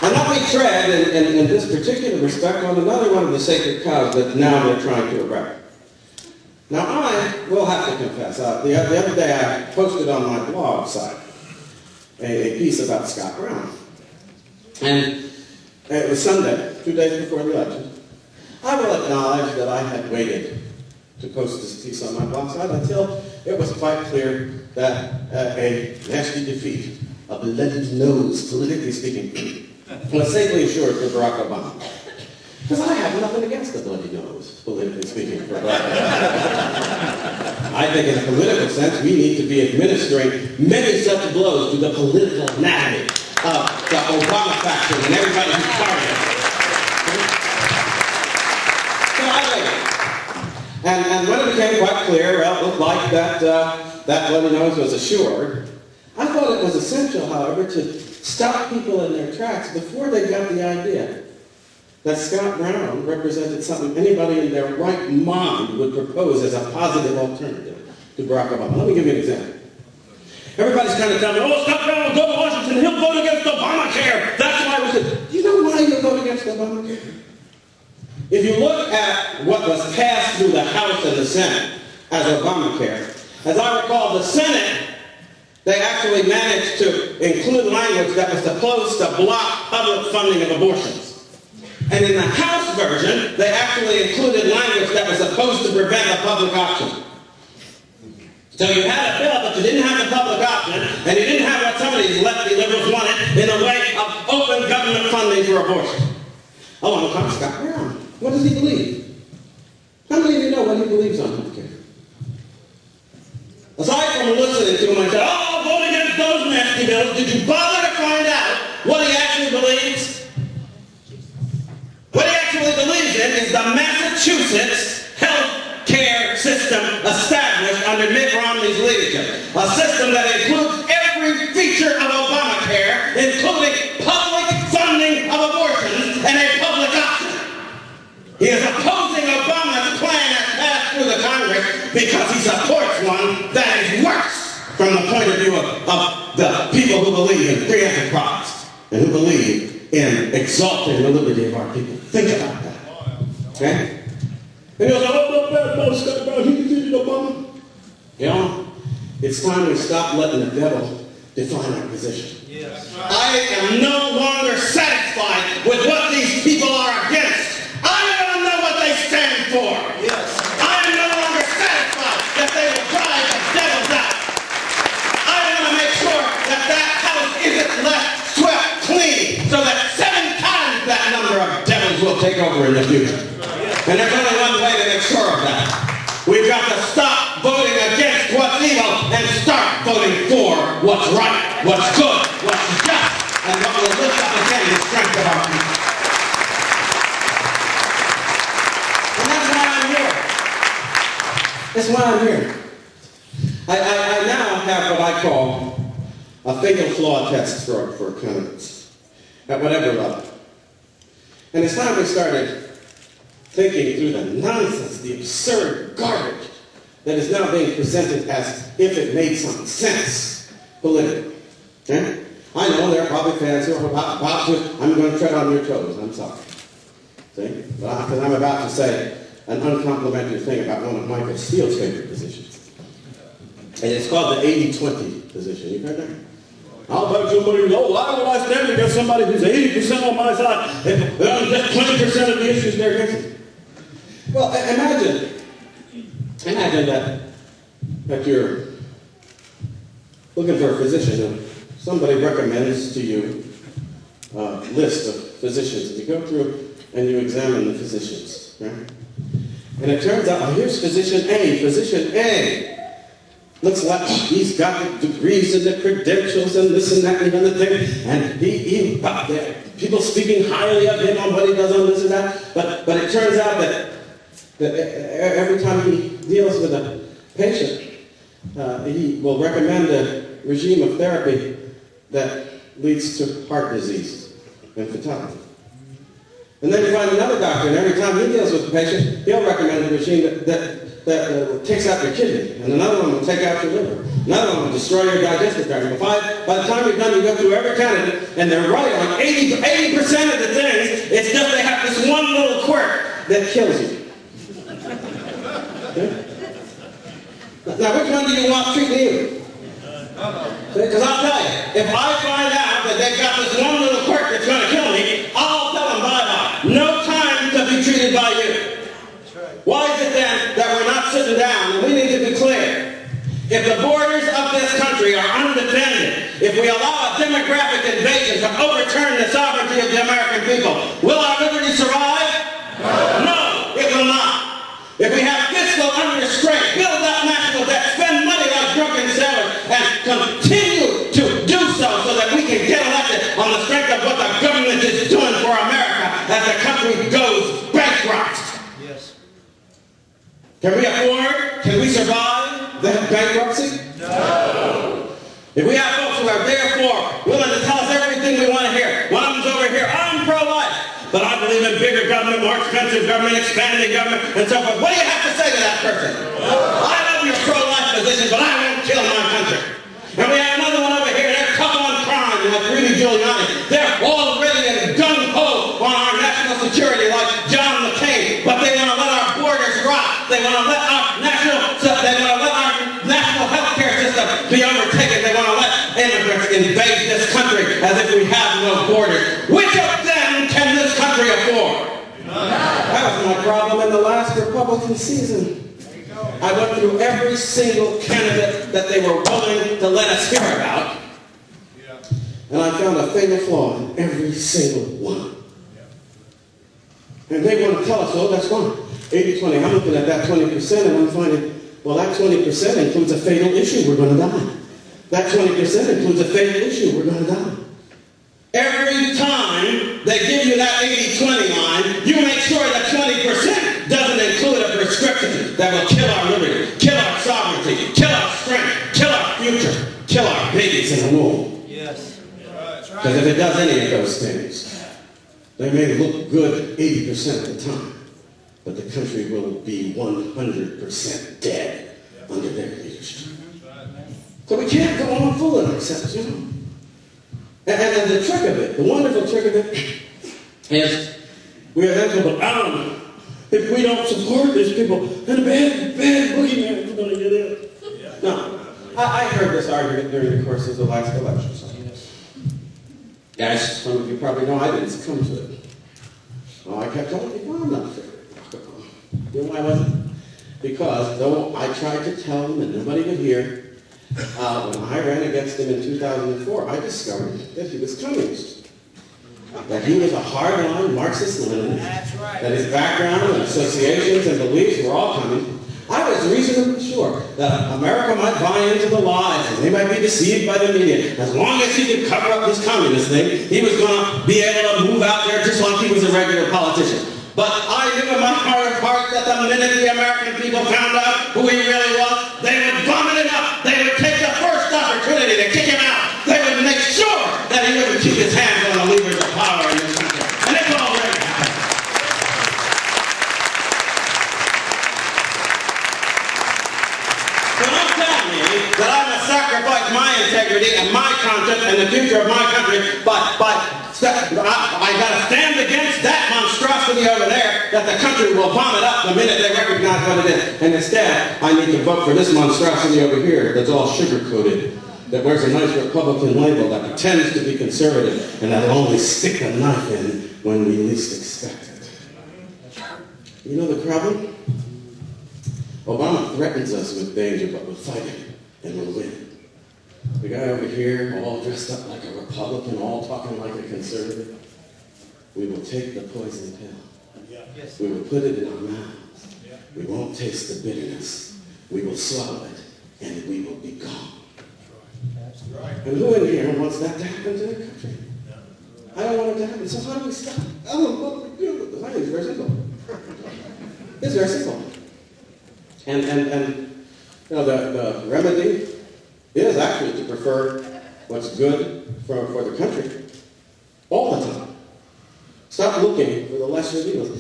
And let me tread in this particular respect on another one of the sacred cows that now they're trying to erect. Now I will have to confess, the other day I posted on my blog site a piece about Scott Brown. And it was Sunday, 2 days before the election. I will acknowledge that I had waited to post this piece on my blog site until it was quite clear that a nasty defeat, a bloody nose, politically speaking, was safely assured for Barack Obama. Because I have nothing against the bloody nose, politically speaking, for Barack Obama. I think in a political sense, we need to be administering many such blows to the political anatomy of the Obama faction and everybody who's part of it. So I waited. And when it became quite clear, well, it looked like that bloody nose was assured, I thought it was essential, however, to stop people in their tracks before they got the idea that Scott Brown represented something anybody in their right mind would propose as a positive alternative to Barack Obama. Let me give you an example. Everybody's kind of telling me, oh, Scott Brown will go to Washington, he'll vote against Obamacare. That's why we said, do you know why you'll vote against Obamacare? If you look at what was passed through the House and the Senate as Obamacare, as I recall, the Senate, they actually managed to include language that was supposed to block public funding of abortions. And in the House version, they actually included language that was supposed to prevent a public option. So you had a bill, but you didn't have the public option, and you didn't have what some of these lefty liberals wanted in the way of open government funding for abortion. Oh, I'm talking Scott Brown. What does he believe? How many of you know what he believes on health care? Aside from listening to him, I said, oh, vote against those nasty bills. Did you bother to find out what he actually believes? What he actually believes in is the Massachusetts health care system established under Mitt Romney's leadership. A system that includes every feature of Obamacare, including public funding of abortions and a public option. He is opposing Obama's plan as passed through the Congress because he supports one that is worse from the point of view of the people who believe in free enterprise and who believe in exalting the liberty of our people. Think about that. Okay? And you'll say, oh, no, Scott Brown, he defeated Obama. You know, it's time we stop letting the devil define our position. Yes. I am no longer satisfied with what these people are against. I want to know what they stand for. Yes. I am no longer satisfied that they will drive the devils out. I want to make sure that that house isn't left swept clean so that 7 times that number of devils will take over in the future. And there's only one way to make sure of that. We've got to stop voting against what's evil and start voting for what's right, what's good, what's just, and what will lift up again the strength of our people. And that's why I'm here. That's why I'm here. I now have what I call a fatal flaw test for candidates at whatever level. And it's time we started thinking through the nonsense, the absurd garbage that is now being presented as if it made some sense politically. Okay? I know there are probably fans who are about to, I'm going to tread on your toes, I'm sorry. See? Because I'm about to say an uncomplimentary thing about one of Michael Steele's favorite positions. And it's called the 80-20 position. You heard that? I'll vote somebody, oh, why will I stand against somebody who's 80% on my side and just 20% of the issues they're against? Well, imagine that you're looking for a physician and somebody recommends to you a list of physicians. And you go through and you examine the physicians, right? And it turns out, oh, here's physician A. Physician A looks like he's got the degrees and the credentials and this and that and the other thing. And people speaking highly of him on what he does on this and that. But it turns out that every time he deals with a patient, he will recommend a regime of therapy that leads to heart disease and fatality. And then you find another doctor, and every time he deals with the patient, he'll recommend a regime that takes out your kidney, and another one will take out your liver. Another one will destroy your digestive tract. By the time you're done, you go through every candidate, and they're right on 80% of the things. It's just they have this one little quirk that kills you. Okay? Now, which one do you want treating you? Because I'll tell you, if I find out that they've got this one little quirk that's going to kill me, I'll tell them bye-bye. No time to be treated by you. Why is it then that we're not sitting down and we need to be clear? If the borders of this country are undefended, if we allow a demographic invasion to overturn the sovereignty of the American people, will our liberty survive? No, it will not. If we have fiscal unrestraint, build up national debt, spend money like drunken sailors, and continue to do so that we can get elected on the strength of what the government is doing for America as the country goes bankrupt. Yes. Can we afford? Can we survive the bankruptcy? No. If we have folks who are therefore willing to tell us everything we want to hear, one of them's over here, I'm pro-life. But I believe in bigger government, more expensive government, expanding government, and so forth. What do you have to say to that person? I love your pro-life position, but I won't kill my country. And we have another one over here, they're tough on crime, like Rudy Giuliani. They're already in gung-ho on our national security, like John McCain. But they want to let our borders rot. They want to let our national health care system be overtaken. They want to let immigrants invade this country as if we have no borders. Which of them can this country afford? That was my problem in the last Republican season. I went through every single candidate that they were willing to let us hear about, and I found a fatal flaw in every single one. And they want to tell us, oh, that's fine. 80-20, I'm looking at that 20% and I'm finding, well, that 20% includes a fatal issue, we're going to die. That 20% includes a fatal issue, we're going to die. Every time they give you that 80-20 line, you make sure that 20% doesn't include a prescription that will kill our liberty, kill our sovereignty, kill our strength, kill our future, kill our babies in the womb. Yes. Because if it does any of those things, they may look good 80% of the time, but the country will be 100% dead under their leadership. So we can't go on fooling ourselves, you know. And the trick of it, the wonderful trick of it, is we are then told, if we don't support these people, then a bad boogeyman is going to get in. No, I heard this argument during the course of the last election. So. Yes, some of you probably know I didn't succumb to it. Well, I kept telling people, I'm not fair. You know why I wasn't? Because though I tried to tell them and nobody would hear, when I ran against him in 2004, I discovered that he was communist. That he was a hardline Marxist-Leninist. Right. That his background and associations and beliefs were all coming. I was reasonably sure that America might buy into the lies and they might be deceived by the media. As long as he could cover up his communist thing, he was going to be able to move out there just like he was a regular politician. But I knew in my heart of hearts that the minute the American people found out who he really was, they would vomit him up. They would take the first opportunity to kick him out. They would make sure that he wouldn't keep his hands on the levers of power in this country. And it's already happened. So don't tell me that I must sacrifice my integrity and my conscience and the future of my country I got to stand against that monstrosity over there that the country will vomit up the minute they recognize what it is. And instead, I need to vote for this monstrosity over here that's all sugar-coated, that wears a nice Republican label, that pretends to be conservative, and that'll only stick a knife in when we least expect it. You know the problem? Obama threatens us with danger, but we'll fight him, and we'll win. The guy over here, all dressed up like a Republican, all talking like a conservative, we will take the poison pill. Yes. We will put it in our mouths. We won't taste the bitterness. We will swallow it, and we will be gone. That's right. And who in here wants that to happen to their country? I don't want it to happen. So how do we stop it? I don't know what we do with this. I think it's very simple. It's very simple. And you know, the remedy is actually to prefer what's good for the country all the time. Stop looking for the lesser evils.